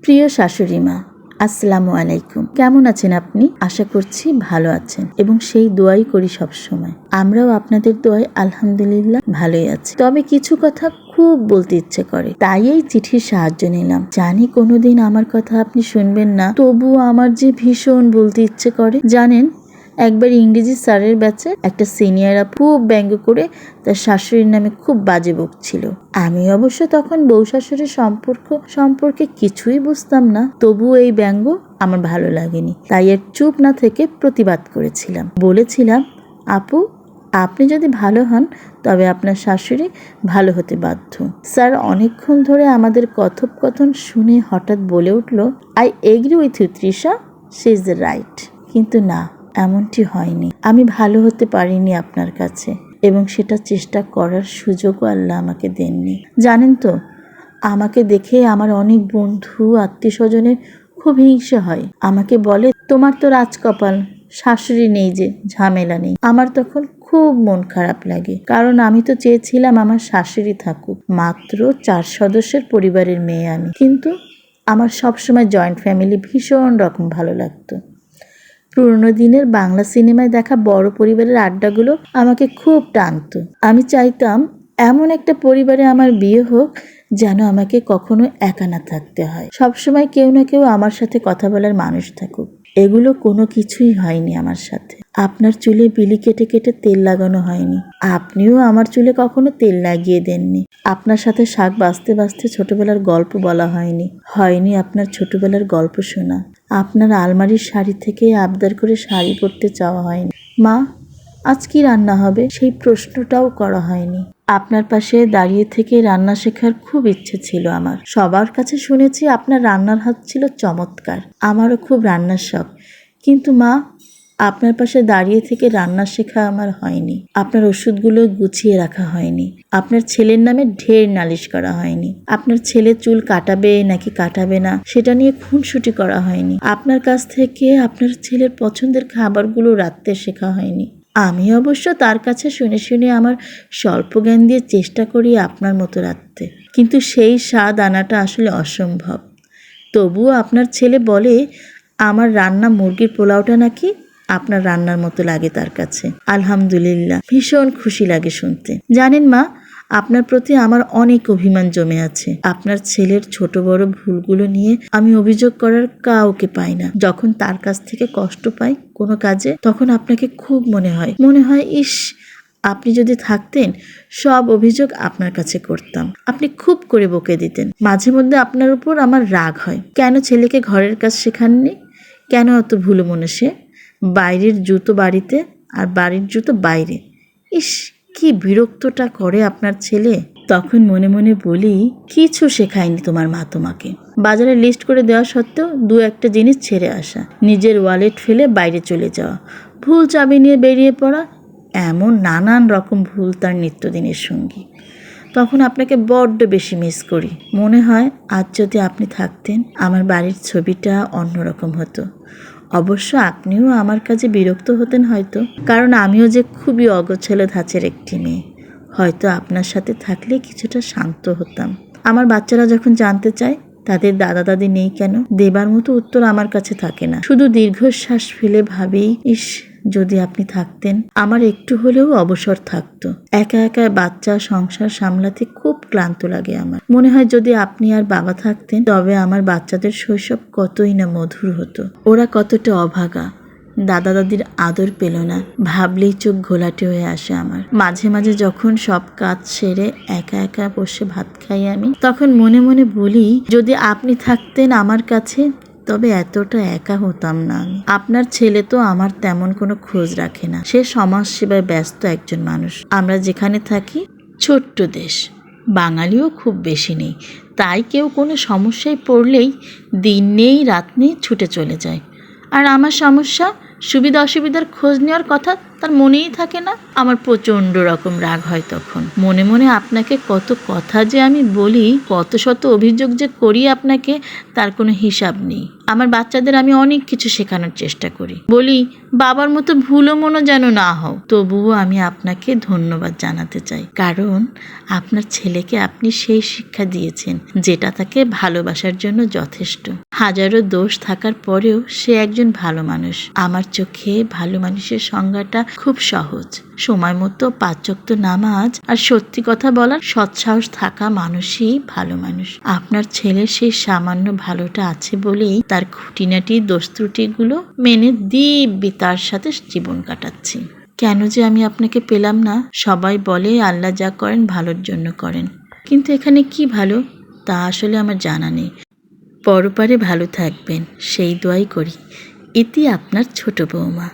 প্রিয় শাশুড়ি মা, আসসালামু আলাইকুম। কেমন আছেন আপনি? আশা করছি ভালো আছেন এবং সেই দোয়াই করি সব সময়। আমরাও আপনাদের দোয়ায় আলহামদুলিল্লাহ ভালোই আছি। তবে কিছু কথা খুব বলতে ইচ্ছে করে, তাই এই চিঠির সাহায্য নিলাম। জানি কোনোদিন আমার কথা আপনি শুনবেন না, তবুও আমার যে ভীষণ বলতে ইচ্ছে করে। জানেন, একবার ইংরেজি স্যারের ব্যাচে একটা সিনিয়র আপু ব্যঙ্গ করে তার শাশুড়ির নামে খুব বাজে বকছিল। আমি অবশ্য তখন বউ শাশুড়ির সম্পর্কে কিছুই বুঝতাম না, তবুও এই ব্যঙ্গ আমার ভালো লাগেনি। তাই এর চুপ না থেকে প্রতিবাদ করেছিলাম। বলেছিলাম, আপু, আপনি যদি ভালো হন তবে আপনার শাশুড়ি ভালো হতে বাধ্য। স্যার অনেকক্ষণ ধরে আমাদের কথোপকথন শুনে হঠাৎ বলে উঠল, I agree with you Trisha, she is right. কিন্তু না, এমনটি হয়নি। আমি ভালো হতে পারিনি আপনার কাছে, এবং সেটা চেষ্টা করার সুযোগও আল্লাহ আমাকে দেননি। জানেন তো, আমাকে দেখে আমার অনেক বন্ধু আত্মীয় স্বজনের খুব হিংসে হয়। আমাকে বলে, তোমার তো রাজকপাল, শাশুড়ি নেই, যে ঝামেলা নেই। আমার তখন খুব মন খারাপ লাগে, কারণ আমি তো চেয়েছিলাম আমার শাশুড়ি থাকুক। মাত্র 4 সদস্যের পরিবারের মেয়ে আমি, কিন্তু আমার সবসময় জয়েন্ট ফ্যামিলি ভীষণ রকম ভালো লাগতো। পুরোনো দিনের বাংলা সিনেমায় দেখা বড় পরিবারের আড্ডাগুলো আমাকে খুব টানতো। আমি চাইতাম এমন একটা পরিবারে আমার বিয়ে হোক যেন আমাকে কখনো একা না থাকতে হয়। সবসময় কেউ না কেউ আমার সাথে কথা বলার মানুষ থাকুক। এগুলো কোনো কিছুই হয়নি আমার সাথে। আপনার চুলে বিলি কেটে কেটে তেল লাগানো হয়নি। আপনিও আমার চুলে কখনো তেল লাগিয়ে দেননি। আপনার সাথে শাক বাছতে বাছতে ছোটবেলার গল্প বলা হয়নি আপনার ছোটবেলার গল্প শোনা। আপনার আলমারির শাড়ি থেকে আবদার করে শাড়ি পরতে চাওয়া হয়নি। মা, আজ কি রান্না হবে, সেই প্রশ্নটাও করা হয়নি। আপনার পাশে দাঁড়িয়ে থেকে রান্না শেখার খুব ইচ্ছে ছিল আমার। সবার কাছে শুনেছি আপনার রান্নার হাত ছিল চমৎকার। আমারও খুব রান্নার শখ, কিন্তু মা, আপনার পাশে দাঁড়িয়ে থেকে রান্না শেখা আমার হয়নি। আপনার ওষুধগুলো গুছিয়ে রাখা হয়নি। আপনার ছেলের নামে ঢের নালিশ করা হয়নি। আপনার ছেলে চুল কাটাবে নাকি কাটাবে না সেটা নিয়ে খুনসুটি করা হয়নি। আপনার কাছ থেকে আপনার ছেলের পছন্দের খাবারগুলো রাঁধতে শেখা হয়নি। আমি অবশ্য তার কাছে শুনে শুনে আমার স্বল্প জ্ঞান দিয়ে চেষ্টা করি আপনার মতো রাঁধতে, কিন্তু সেই স্বাদ আনাটা আসলে অসম্ভব। তবুও আপনার ছেলে বলে আমার রান্না মুরগির পোলাওটা নাকি আপনার রান্নার মতো লাগে তার কাছে। আলহামদুলিল্লাহ, ভীষণ খুশি লাগে শুনতে। জানেন মা, আপনার প্রতি আমার অনেক অভিমান জমে আছে। আপনার ছেলের ছোট বড় ভুলগুলো নিয়ে আমি অভিযোগ করার কাউকে পাই না। যখন তার কাছ থেকে কষ্ট পাই কোনো কাজে, তখন আপনাকে খুব মনে হয় ইস, আপনি যদি থাকতেন সব অভিযোগ আপনার কাছে করতাম। আপনি খুব করে বকে দিতেন। মাঝে মধ্যে আপনার উপর আমার রাগ হয়। কেন ছেলেকে ঘরের কাজ শেখাননি? কেন এত ভুলো মনে সে? বাইরের জুতো বাড়িতে আর বাড়ির জুতো বাইরে। ইস, কি বিরক্তটা করে আপনার ছেলে। তখন মনে মনে বলি, কিছু শেখায়নি তোমার মা তোমাকে। বাজারে লিস্ট করে দেওয়া সত্ত্বেও 2-1টা জিনিস ছেড়ে আসা, নিজের ওয়ালেট ফেলে বাইরে চলে যাওয়া, ভুল চাবি নিয়ে বেরিয়ে পড়া, এমন নানান রকম ভুল তার নিত্যদিনের সঙ্গী। তখন আপনাকে বড্ড বেশি মিস করি। মনে হয় আজ যদি আপনি থাকতেন আমার বাড়ির ছবিটা অন্যরকম হতো। অবশ্য আপনিও আমার কাজে বিরক্ত হতেন হয়তো, কারণ আমিও যে খুবই অগোছালো ধাঁচের একটি মেয়ে। হয়তো আপনার সাথে থাকলে কিছুটা শান্ত হতাম। আমার বাচ্চারা যখন জানতে চায় তাদের দাদা দাদি নেই কেন, দেবার মতো উত্তর আমার কাছে থাকে না। শুধু দীর্ঘশ্বাস ফেলে ভাবি, ইস, যদি আপনি থাকতেন আমার একটু হলেও অবসর থাকতো। একা একা বাচ্চা সংসার সামলাতে খুব ক্লান্ত লাগে আমার। মনে হয় যদি আপনি আর বাবা থাকতেন তবে আমার বাচ্চাদের শৈশব কতই না মধুর হতো। ওরা কতটা অভাগা, দাদা দাদির আদর পেল না, ভাবলেই চোখ ঘোলাটে হয়ে আসে আমার। মাঝে মাঝে যখন সব কাজ সেরে একা একা বসে ভাত খাই আমি, তখন মনে মনে বলি, যদি আপনি থাকতেন আমার কাছে তবে এতটা একা হতাম না আমি। আপনার ছেলে তো আমার তেমন কোনো খোঁজ রাখে না। সে সমাজ সেবায় ব্যস্ত একজন মানুষ। আমরা যেখানে থাকি ছোট্ট দেশ, বাঙালিও খুব বেশি নেই, তাই কেউ কোনো সমস্যায় পড়লেই দিন নেই রাত নেই ছুটে চলে যায়। আর আমার সমস্যা, সুবিধা অসুবিধার খোঁজ নেওয়ার কথা তার মনেই থাকে না। আমার প্রচণ্ড রকম রাগ হয় তখন। মনে মনে আপনাকে কত কথা যে আমি বলি, কত শত অভিযোগ যে করি আপনাকে, তার কোনো হিসাব নেই। আমার বাচ্চাদের আমি অনেক কিছু শেখানোর চেষ্টা করি, বলি বাবার মতো ভুলো মনো যেন না হও। তবুও আমি আপনাকে ধন্যবাদ জানাতে চাই, কারণ আপনার ছেলেকে আপনি সেই শিক্ষা দিয়েছেন যেটা তাকে ভালোবাসার জন্য যথেষ্ট। হাজারো দোষ থাকার পরেও সে একজন ভালো মানুষ। আমার চোখে ভালো মানুষের সংজ্ঞাটা খুব সহজ, সময় মতো 5 ওয়াক্ত নামাজ আর সত্যি কথা বলার সৎসাহস থাকা মানুষই ভালো মানুষ। আপনার ছেলের সেই সামান্য ভালোটা আছে বলেই তার খুঁটিনাটি দোষ ত্রুটিগুলো মেনে দিব্যি তার সাথে জীবন কাটাচ্ছি। কেন যে আমি আপনাকে পেলাম না? সবাই বলে আল্লাহ যা করেন ভালোর জন্য করেন, কিন্তু এখানে কি ভালো তা আসলে আমার জানা নেই। পরপারে ভালো থাকবেন সেই দোয়াই করি। ইতি আপনার ছোট বৌমা।